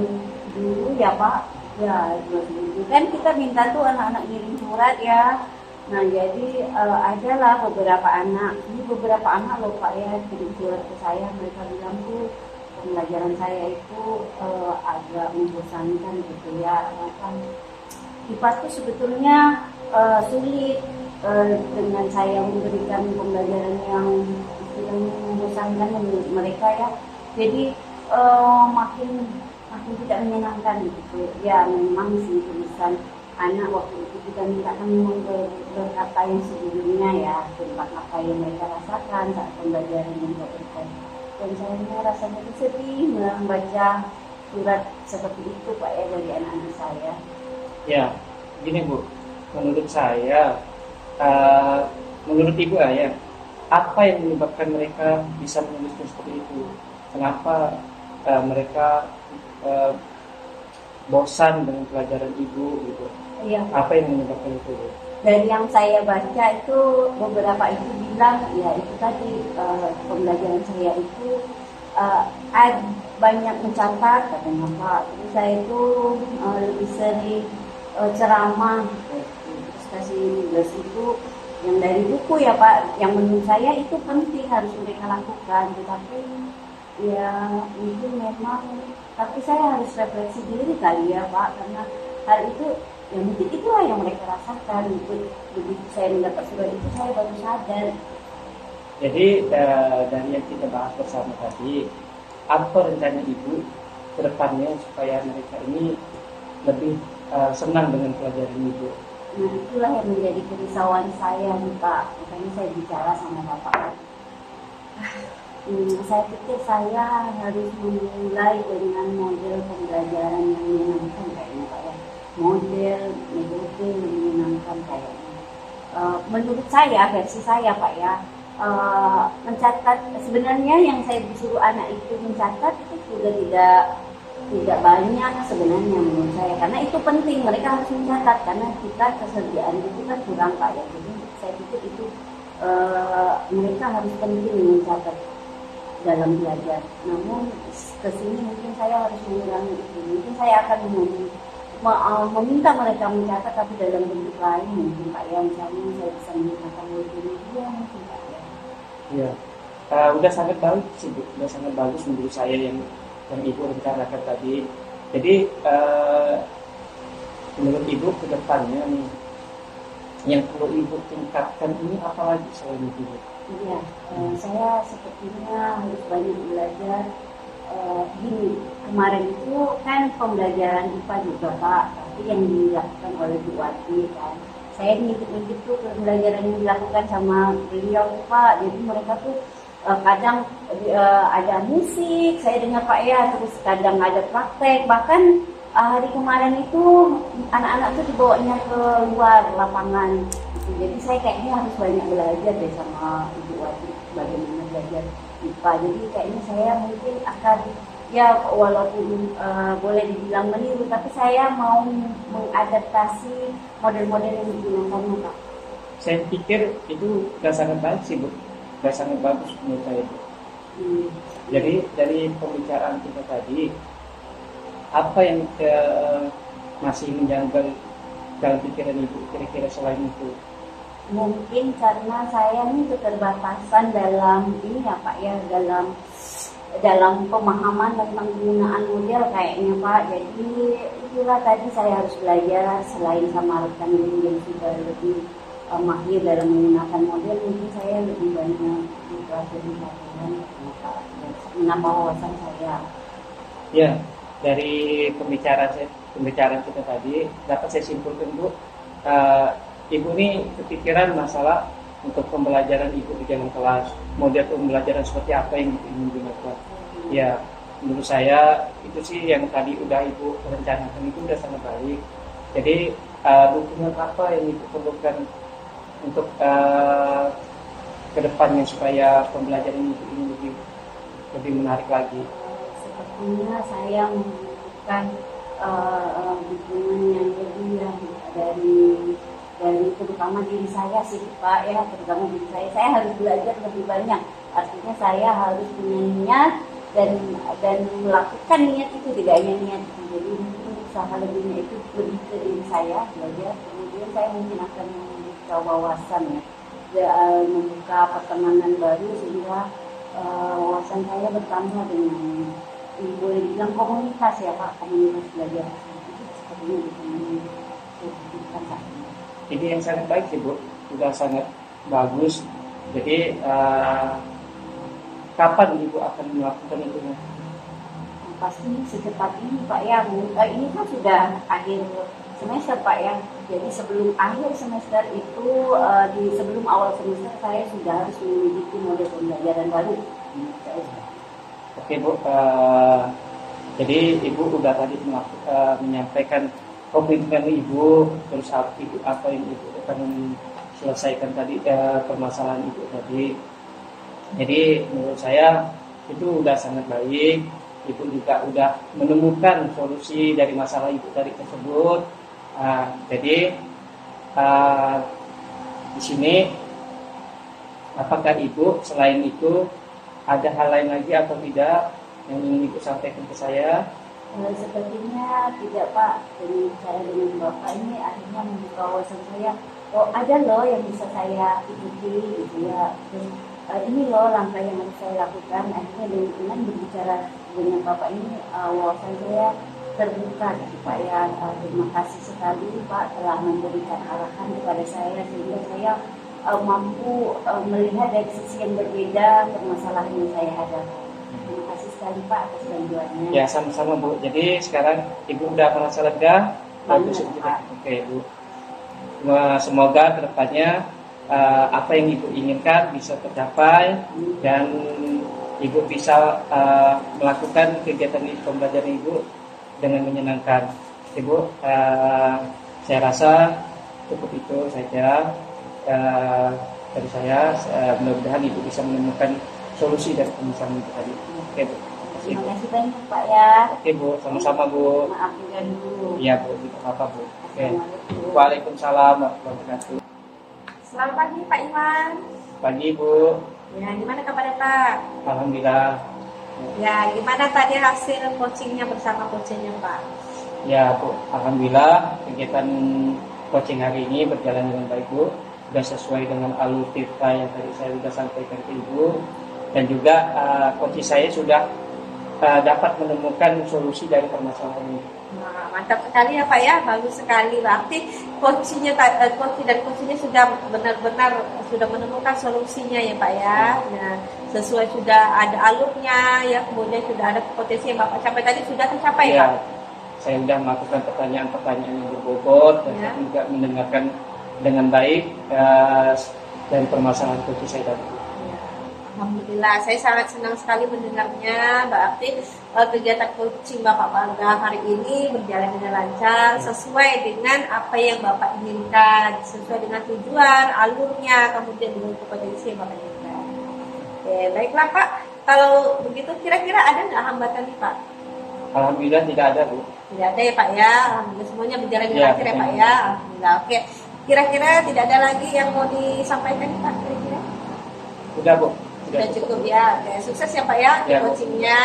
dulu ya Pak, ya 2000 kan kita minta tuh anak-anak ngirim surat ya. Nah jadi adalah beberapa anak loh Pak ya kirim surat ke saya, mereka bilang tuh pembelajaran saya itu agak membosankan gitu ya, kan IPA tuh sebetulnya sulit dengan saya memberikan pembelajaran yang membosankan menurut mereka ya, jadi makin tidak menyenangkan gitu ya. Memang sih tulisan anak waktu itu kita mintakan berkata yang sebelumnya ya, tentang apa yang mereka rasakan saat pembelajaran yang berikan. Dan saya rasanya itu sedih membaca surat seperti itu Pak ya dari anak-anak saya. Ya, gini Bu, menurut saya, menurut Ibu ya, apa yang menyebabkan mereka bisa menuliskan seperti itu? Kenapa mereka bosan dengan pelajaran Ibu gitu? Iya. Apa yang menyebabkan itu? Dari yang saya baca itu beberapa itu bilang ya itu tadi pembelajaran saya itu banyak mencatat katanya Pak. Terus saya itu lebih sering ceramah, terus kasih tugas itu yang dari buku ya Pak. Yang menurut saya itu penting harus mereka lakukan, tetapi ya itu memang. Tapi saya harus refleksi diri kali ya Pak, karena hal itu ya mungkin itulah yang mereka rasakan. Begitu saya mendapat surat itu saya baru sadar. Jadi dari yang kita bahas bersama tadi, apa rencana Ibu ke depannya supaya mereka ini lebih senang dengan pelajaran Ibu? Nah itulah yang menjadi kerisauan saya nih Pak. Makanya saya bicara sama Bapak. Saya pikir saya harus memulai dengan model pembelajaran yang menyenangkan kayaknya Pak ya. Model metode yang menyenangkan kayaknya. Menurut saya, versi saya Pak ya, mencatat sebenarnya yang saya disuruh anak itu mencatat itu sudah tidak banyak sebenarnya menurut saya, karena itu penting mereka harus mencatat karena kita kesediaan itu kan kurang Pak ya. Jadi saya pikir itu mereka harus penting mencatat dalam belajar. Namun kesini mungkin saya harus mengurangi itu. Mungkin saya akan meminta mereka mencatat tapi dalam bentuk lain mungkin Pak ya. Misalnya saya bisa menggunakan media mungkin Pak ya. Iya, udah sangat bagus sih Bu, udah sangat bagus menurut saya yang Ibu rencanakan tadi. Jadi menurut Ibu ke depannya nih yang perlu Ibu tingkatkan ini apa lagi selain itu? Iya, saya sepertinya harus banyak belajar. Gini, kemarin itu kan pembelajaran IPA juga Pak, tapi yang dilakukan oleh Bu Wati kan. Saya ngikut-ngikut tuh pembelajaran yang dilakukan sama beliau Pak. Jadi mereka tuh kadang ada musik, saya dengar Pak ya, terus kadang ada praktek. Bahkan hari kemarin itu anak-anak tuh dibawanya ke luar lapangan. Jadi saya kayaknya harus banyak belajar deh sama Ibu Wati bagaimana belajar IPA. Jadi kayaknya saya mungkin akan ya walaupun boleh dibilang meniru, tapi saya mau mengadaptasi model-model yang digunakan Pak. Saya pikir itu sudah sangat baik sih Bu, sudah sangat bagus menurut saya Bu. Jadi dari pembicaraan kita tadi, apa yang masih menjanggal dalam pikiran Ibu kira-kira selain itu? Mungkin karena saya ini keterbatasan dalam ini ya Pak ya, dalam pemahaman tentang penggunaan model kayaknya Pak. Jadi itulah tadi saya harus belajar selain sama rekan yang sudah lebih mahir dalam menggunakan model, mungkin saya lebih banyak mempelajari menambah wawasan saya. Ya, dari pembicaraan kita tadi dapat saya simpulkan Bu, Ibu ini kepikiran masalah untuk pembelajaran Ibu di dalam kelas, model pembelajaran seperti apa yang ingin digunakan. Ya, menurut saya itu sih yang tadi udah Ibu rencanakan itu udah sangat baik. Jadi dukungan apa yang Ibu perlukan untuk kedepannya supaya pembelajaran Ibu ini lebih menarik lagi? Sepertinya saya membutuhkan dukungan yang lebih dari terutama diri saya sih Pak ya, terutama diri saya harus belajar lebih banyak. Artinya saya harus punya niat dan melakukan niat itu, tidak hanya niat itu. Jadi mungkin usaha lebihnya itu lebih ke diri saya belajar, kemudian saya mungkin akan membuka wawasan ya, membuka pertemanan baru sehingga wawasan saya bertambah dengan boleh dibilang komunitas ya Pak, komunitas belajar itu sepertinya bisa menjadikan saya. Ini yang sangat baik sih Bu, sudah sangat bagus. Jadi kapan Ibu akan melakukan itu? pasti secepat ini Pak ya. Ini kan sudah akhir semester Pak ya. Jadi sebelum akhir semester itu, sebelum awal semester saya sudah harus memiliki model pembelajaran baru. Oke Bu, jadi Ibu udah tadi menyampaikan komitmen Ibu, terus Ibu apa yang Ibu akan selesaikan tadi permasalahan Ibu tadi. Jadi menurut saya itu udah sangat baik. Ibu juga udah menemukan solusi dari masalah Ibu tadi tersebut. Jadi di sini apakah Ibu selain itu ada hal lain lagi atau tidak yang ingin Ibu sampaikan ke saya? Sepertinya tidak Pak. Dengan cara dengan Bapak ini akhirnya membuka wawasan saya. Oh ada loh yang bisa saya ikuti gitu ya. Ini loh langkah yang harus saya lakukan. Akhirnya dengan berbicara dengan Bapak ini wawasan saya terbuka gitu Pak ya. Terima kasih sekali Pak telah memberikan arahan kepada saya sehingga saya mampu melihat dari sisi yang berbeda permasalahan yang saya hadapi. Terima kasih sekali Pak atas bantuannya. Ya sama-sama Bu. Jadi sekarang Ibu udah merasa lega? Bagus Pak. Oke Bu. Semoga kedepannya apa yang Ibu inginkan bisa tercapai dan Ibu bisa melakukan kegiatan pembelajaran Ibu dengan menyenangkan. Ibu, saya rasa cukup itu saja dari saya. Mudah-mudahan Ibu bisa menemukan solusi dari permasalahan Ibu tadi. Oke Bu. Terima kasih banyak Pak ya. Oke Bu, sama-sama Bu. Maaf dulu. Iya Bu, tidak apa-apa Bu. Oke. Waalaikumsalam warahmatullahi wabarakatuh. Selamat pagi Pak Iwan. Pagi Bu. Ya, gimana kabarnya Pak? Alhamdulillah. Ya, gimana tadi hasil coachingnya bersama coachnya Pak? Ya Bu, alhamdulillah kegiatan coaching hari ini berjalan dengan baik Bu. Sudah sesuai dengan alur tirta yang tadi saya sudah sampaikan ke Ibu. Dan juga coach saya sudah dapat menemukan solusi dari permasalahan ini. Nah, mantap sekali ya Pak ya, bagus sekali. Berarti coachnya dan coachnya sudah benar-benar sudah menemukan solusinya ya Pak ya. Nah, sesuai sudah ada alurnya ya, kemudian sudah ada potensi yang Bapak capai tadi sudah tercapai Ya, Pak. saya sudah melakukan pertanyaan-pertanyaan yang berbobot dan Ya. saya juga mendengarkan dengan baik dan permasalahan coach saya tadi. Alhamdulillah, saya sangat senang sekali mendengarnya. Berarti kegiatan coaching Bapak Bangga hari ini berjalan dengan lancar, sesuai dengan apa yang Bapak inginkan, sesuai dengan tujuan, alurnya, kemudian dengan kompetensi yang Bapak inginkan. Oke, baiklah Pak. Kalau begitu kira-kira ada nggak hambatan nih Pak? Alhamdulillah tidak ada Bu. Tidak ada ya Pak ya. Alhamdulillah semuanya berjalan dengan Ya, lancar ya Pak ya. Alhamdulillah. Oke. Kira-kira tidak ada lagi yang mau disampaikan nih Pak? Kira-kira? Sudah Bu. Sudah cukup ya. Oke, sukses ya Pak ya di Ya. coachingnya.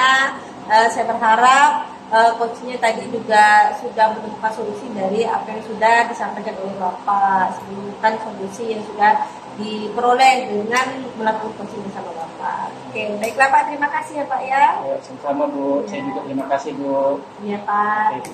Saya berharap coachingnya tadi juga sudah menemukan solusi dari apa yang sudah disampaikan oleh Bapak. Menemukan solusi yang sudah diperoleh dengan melakukan coaching bersama Bapak. Oke, baiklah Pak. Terima kasih ya Pak ya. Ya, sama-sama Bu. Saya juga terima kasih Bu. Iya Pak. Oke.